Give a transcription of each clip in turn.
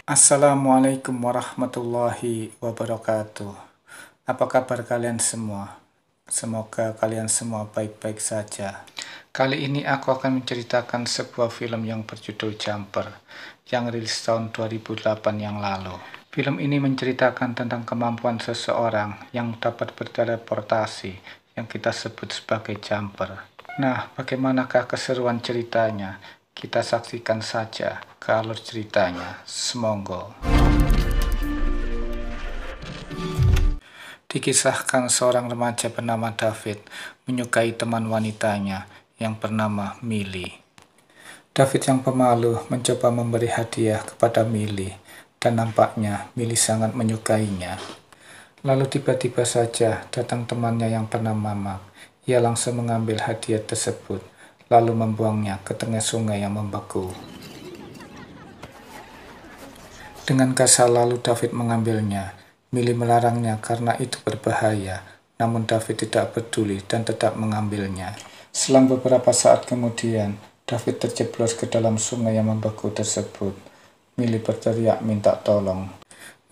Assalamualaikum warahmatullahi wabarakatuh. Apa kabar kalian semua? Semoga kalian semua baik-baik saja. Kali ini aku akan menceritakan sebuah film yang berjudul Jumper, yang rilis tahun 2008 yang lalu. Film ini menceritakan tentang kemampuan seseorang yang dapat berteleportasi, yang kita sebut sebagai jumper. Nah, bagaimanakah keseruan ceritanya? Kita saksikan saja ke alur ceritanya. Semonggo. Dikisahkan seorang remaja bernama David menyukai teman wanitanya yang bernama Millie. David yang pemalu mencoba memberi hadiah kepada Millie, dan nampaknya Millie sangat menyukainya. Lalu tiba-tiba saja datang temannya yang bernama Mark. Ia langsung mengambil hadiah tersebut, lalu membuangnya ke tengah sungai yang membeku. Dengan kasar lalu David mengambilnya. Millie melarangnya karena itu berbahaya, namun David tidak peduli dan tetap mengambilnya. Selang beberapa saat kemudian, David terjeblos ke dalam sungai yang membeku tersebut. Millie berteriak minta tolong.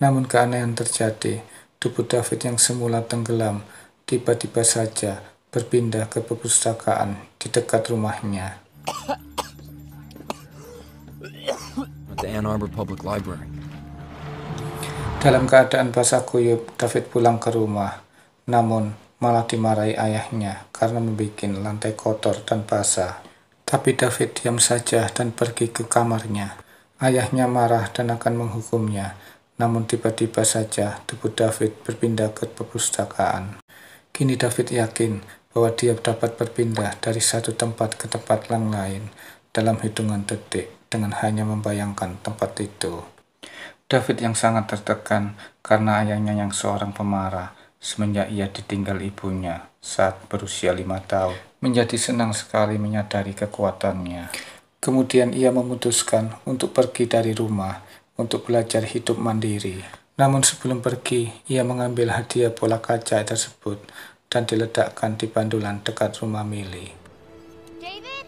Namun keanehan terjadi. Tubuh David yang semula tenggelam tiba-tiba saja berpindah ke perpustakaan di dekat rumahnya. The Ann Arbor Public Library. Dalam keadaan basah kuyup, David pulang ke rumah, namun malah dimarahi ayahnya karena membuat lantai kotor dan basah. Tapi David diam saja dan pergi ke kamarnya. Ayahnya marah dan akan menghukumnya, namun tiba-tiba saja tubuh David berpindah ke perpustakaan. Kini David yakin bahwa dia dapat berpindah dari satu tempat ke tempat yang lain dalam hitungan detik dengan hanya membayangkan tempat itu. David yang sangat tertekan karena ayahnya yang seorang pemarah semenjak ia ditinggal ibunya saat berusia 5 tahun, menjadi senang sekali menyadari kekuatannya. Kemudian ia memutuskan untuk pergi dari rumah untuk belajar hidup mandiri. Namun sebelum pergi, ia mengambil hadiah bola kaca tersebut dan diledakkan di bandulan dekat rumah Millie. David?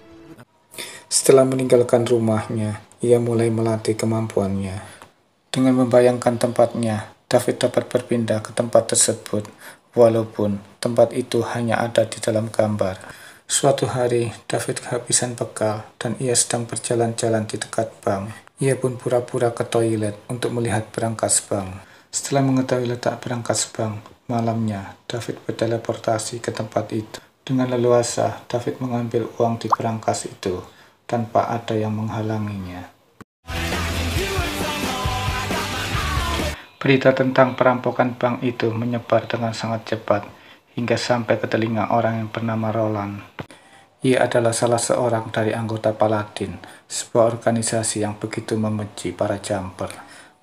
Setelah meninggalkan rumahnya, ia mulai melatih kemampuannya. Dengan membayangkan tempatnya, David dapat berpindah ke tempat tersebut, walaupun tempat itu hanya ada di dalam gambar. Suatu hari, David kehabisan bekal dan ia sedang berjalan-jalan di dekat bank. Ia pun pura-pura ke toilet untuk melihat berangkas bank. Setelah mengetahui letak berangkas bank, malamnya David berteleportasi ke tempat itu. Dengan leluasa, David mengambil uang di berangkas itu tanpa ada yang menghalanginya. Berita tentang perampokan bank itu menyebar dengan sangat cepat hingga sampai ke telinga orang yang bernama Roland. Ia adalah salah seorang dari anggota Paladin, sebuah organisasi yang begitu membenci para jumper.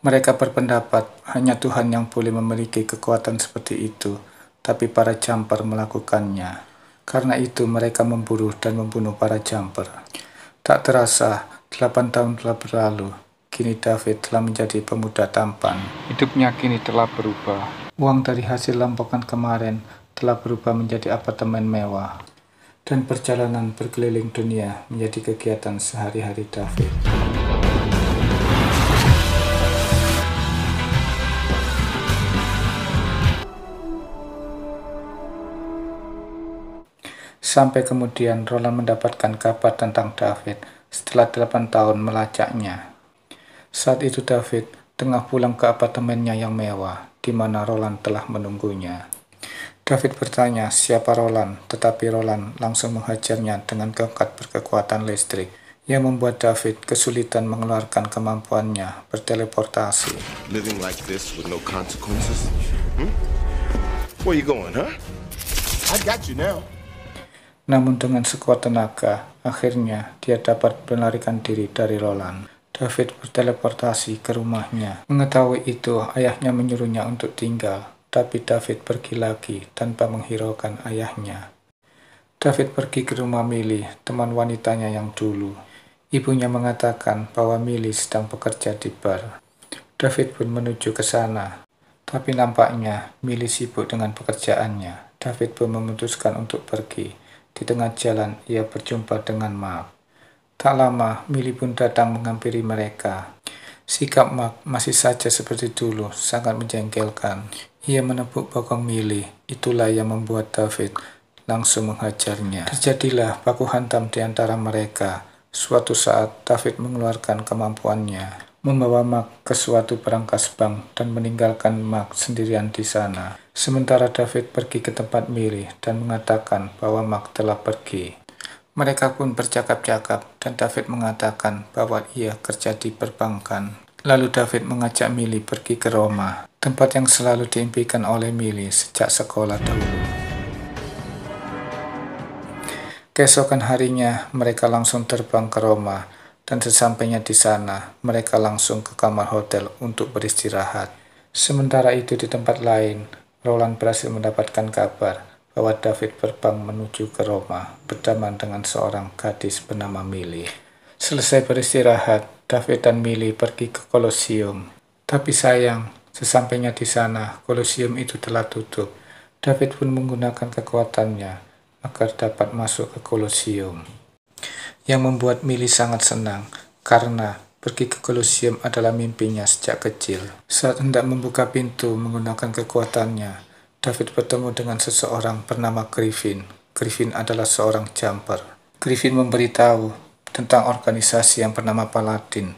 Mereka berpendapat hanya Tuhan yang boleh memiliki kekuatan seperti itu, tapi para jumper melakukannya. Karena itu mereka memburu dan membunuh para jumper. Tak terasa, 8 tahun telah berlalu. Kini David telah menjadi pemuda tampan. Hidupnya kini telah berubah. Uang dari hasil rampokan kemarin telah berubah menjadi apartemen mewah. Dan perjalanan berkeliling dunia menjadi kegiatan sehari-hari David. Sampai kemudian Roland mendapatkan kabar tentang David setelah 8 tahun melacaknya. Saat itu David tengah pulang ke apartemennya yang mewah, di mana Roland telah menunggunya. David bertanya siapa Roland, tetapi Roland langsung menghajarnya dengan tongkat berkekuatan listrik, yang membuat David kesulitan mengeluarkan kemampuannya berteleportasi. Living like this with no consequences? Where you going, huh? I got you now. Namun dengan sekuat tenaga, akhirnya dia dapat melarikan diri dari Roland. David berteleportasi ke rumahnya. Mengetahui itu, ayahnya menyuruhnya untuk tinggal, tapi David pergi lagi tanpa menghiraukan ayahnya. David pergi ke rumah Millie, teman wanitanya yang dulu. Ibunya mengatakan bahwa Millie sedang bekerja di bar. David pun menuju ke sana, tapi nampaknya Millie sibuk dengan pekerjaannya. David pun memutuskan untuk pergi. Di tengah jalan, ia berjumpa dengan Mark. Tak lama, Millie pun datang menghampiri mereka. Sikap Mark masih saja seperti dulu, sangat menjengkelkan. Ia menepuk bokong Millie, itulah yang membuat David langsung menghajarnya. Terjadilah baku hantam di antara mereka. Suatu saat, David mengeluarkan kemampuannya, membawa Mark ke suatu berangkas bank dan meninggalkan Mark sendirian di sana. Sementara David pergi ke tempat Millie dan mengatakan bahwa Mark telah pergi. Mereka pun bercakap-cakap dan David mengatakan bahwa ia kerja di perbankan. Lalu David mengajak Millie pergi ke Roma, tempat yang selalu diimpikan oleh Millie sejak sekolah dahulu. Keesokan harinya, mereka langsung terbang ke Roma, dan sesampainya di sana, mereka langsung ke kamar hotel untuk beristirahat. Sementara itu di tempat lain, Roland berhasil mendapatkan kabar bahwa David terbang menuju ke Roma berteman dengan seorang gadis bernama Millie. Selesai beristirahat, David dan Millie pergi ke Kolosium. Tapi sayang, sesampainya di sana, Kolosium itu telah tutup. David pun menggunakan kekuatannya agar dapat masuk ke Kolosium, yang membuat Millie sangat senang karena pergi ke Kolosium adalah mimpinya sejak kecil. Saat hendak membuka pintu menggunakan kekuatannya, David bertemu dengan seseorang bernama Griffin. Griffin adalah seorang jumper. Griffin memberitahu tentang organisasi yang bernama Paladin.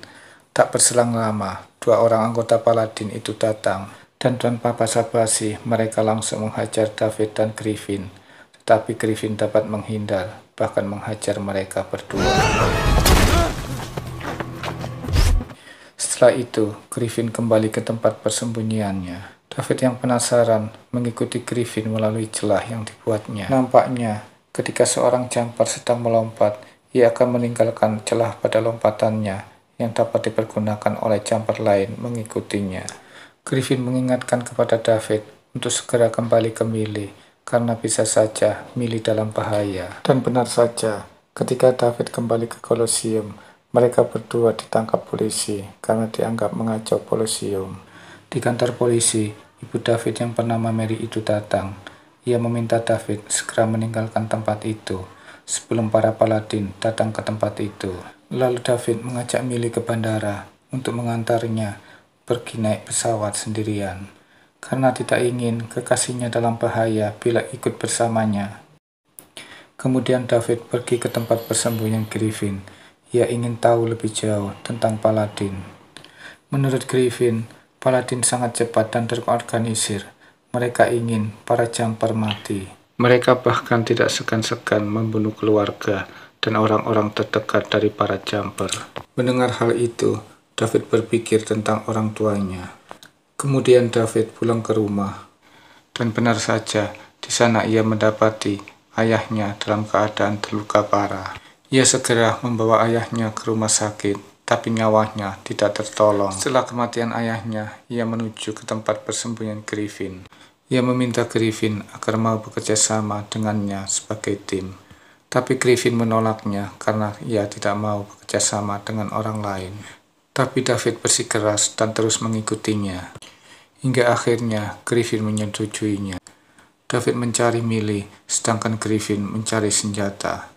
Tak berselang lama, 2 orang anggota Paladin itu datang, dan tanpa basa-basi mereka langsung menghajar David dan Griffin. Tetapi Griffin dapat menghindar, bahkan menghajar mereka berdua. Setelah itu, Griffin kembali ke tempat persembunyiannya. David yang penasaran mengikuti Griffin melalui celah yang dibuatnya. Nampaknya, ketika seorang jumper sedang melompat, ia akan meninggalkan celah pada lompatannya yang dapat dipergunakan oleh jumper lain mengikutinya. Griffin mengingatkan kepada David untuk segera kembali ke Millie, karena bisa saja Millie dalam bahaya. Dan benar saja, ketika David kembali ke Kolosium, mereka berdua ditangkap polisi karena dianggap mengacau Kolosium. Di kantor polisi, ibu David yang bernama Mary itu datang. Ia meminta David segera meninggalkan tempat itu sebelum para Paladin datang ke tempat itu. Lalu David mengajak Millie ke bandara untuk mengantarnya pergi naik pesawat sendirian, karena tidak ingin kekasihnya dalam bahaya bila ikut bersamanya. Kemudian David pergi ke tempat persembunyian Griffin. Ia ingin tahu lebih jauh tentang Paladin. Menurut Griffin, Paladin sangat cepat dan terorganisir. Mereka ingin para jumper mati. Mereka bahkan tidak segan-segan membunuh keluarga dan orang-orang terdekat dari para jumper. Mendengar hal itu, David berpikir tentang orang tuanya. Kemudian David pulang ke rumah. Dan benar saja, di sana ia mendapati ayahnya dalam keadaan terluka parah. Ia segera membawa ayahnya ke rumah sakit, tapi nyawanya tidak tertolong. Setelah kematian ayahnya, ia menuju ke tempat persembunyian Griffin. Ia meminta Griffin agar mau bekerja sama dengannya sebagai tim. Tapi Griffin menolaknya karena ia tidak mau bekerja sama dengan orang lain. Tapi David bersikeras dan terus mengikutinya. Hingga akhirnya Griffin menyetujuinya. David mencari Millie, sedangkan Griffin mencari senjata.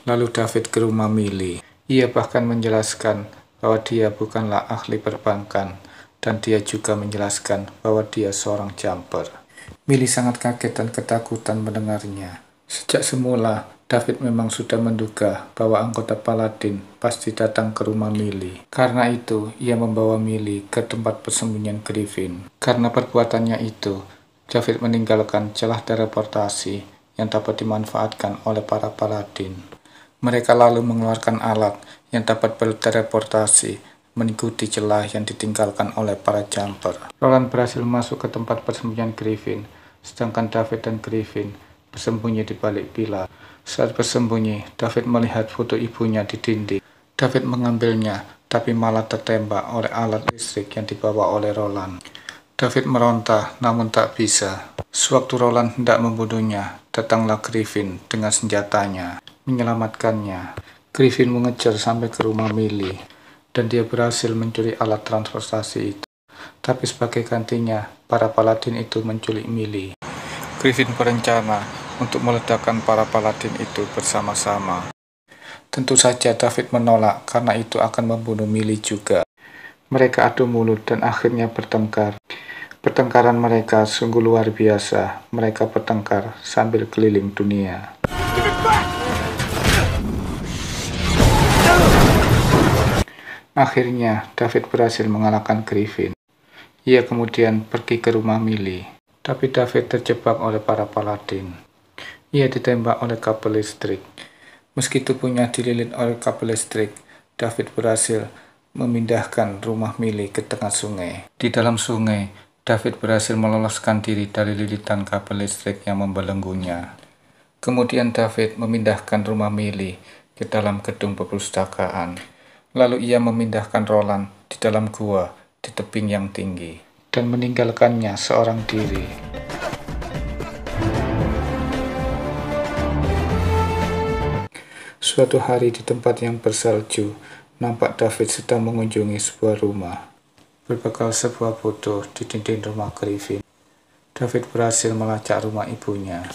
Lalu David ke rumah Millie. Ia bahkan menjelaskan bahwa dia bukanlah ahli perbankan, dan dia juga menjelaskan bahwa dia seorang jumper. Millie sangat kaget dan ketakutan mendengarnya. Sejak semula, David memang sudah menduga bahwa anggota Paladin pasti datang ke rumah Millie. Karena itu, ia membawa Millie ke tempat persembunyian Griffin. Karena perbuatannya itu, David meninggalkan celah teleportasi yang dapat dimanfaatkan oleh para Paladin. Mereka lalu mengeluarkan alat yang dapat berteleportasi mengikuti celah yang ditinggalkan oleh para jumper. Roland berhasil masuk ke tempat persembunyian Griffin, sedangkan David dan Griffin bersembunyi di balik pilar. Saat bersembunyi, David melihat foto ibunya di dinding. David mengambilnya, tapi malah tertembak oleh alat listrik yang dibawa oleh Roland. David meronta, namun tak bisa. Sewaktu Roland hendak membunuhnya, datanglah Griffin dengan senjatanya, menyelamatkannya. Griffin mengejar sampai ke rumah Millie, dan dia berhasil mencuri alat transportasi itu. Tapi sebagai gantinya, para Paladin itu menculik Millie. Griffin berencana untuk meledakkan para Paladin itu bersama-sama. Tentu saja David menolak karena itu akan membunuh Millie juga. Mereka adu mulut dan akhirnya bertengkar. Pertengkaran mereka sungguh luar biasa. Mereka bertengkar sambil keliling dunia. Akhirnya, David berhasil mengalahkan Griffin. Ia kemudian pergi ke rumah Millie. Tapi David terjebak oleh para paladin. Ia ditembak oleh kabel listrik. Meski tubuhnya dililit oleh kabel listrik, David berhasil memindahkan rumah Millie ke tengah sungai. Di dalam sungai, David berhasil meloloskan diri dari lilitan kabel listrik yang membelenggunya. Kemudian David memindahkan rumah Millie ke dalam gedung perpustakaan. Lalu ia memindahkan Roland di dalam gua di tebing yang tinggi dan meninggalkannya seorang diri. Suatu hari di tempat yang bersalju, nampak David sedang mengunjungi sebuah rumah. Berbekal sebuah foto di dinding rumah Griffin, David berhasil melacak rumah ibunya.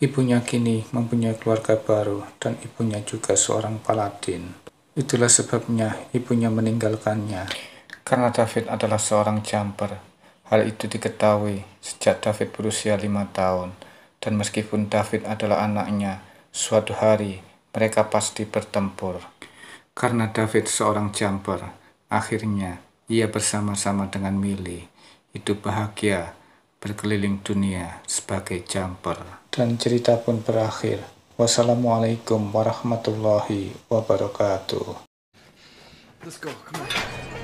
Ibunya kini mempunyai keluarga baru dan ibunya juga seorang paladin. Itulah sebabnya ibunya meninggalkannya, karena David adalah seorang jumper. Hal itu diketahui sejak David berusia 5 tahun, dan meskipun David adalah anaknya, suatu hari mereka pasti bertempur. Karena David seorang jumper, akhirnya ia bersama-sama dengan Millie hidup bahagia berkeliling dunia sebagai jumper. Dan cerita pun berakhir. Wassalamualaikum warahmatullahi wabarakatuh. Let's go. Come on.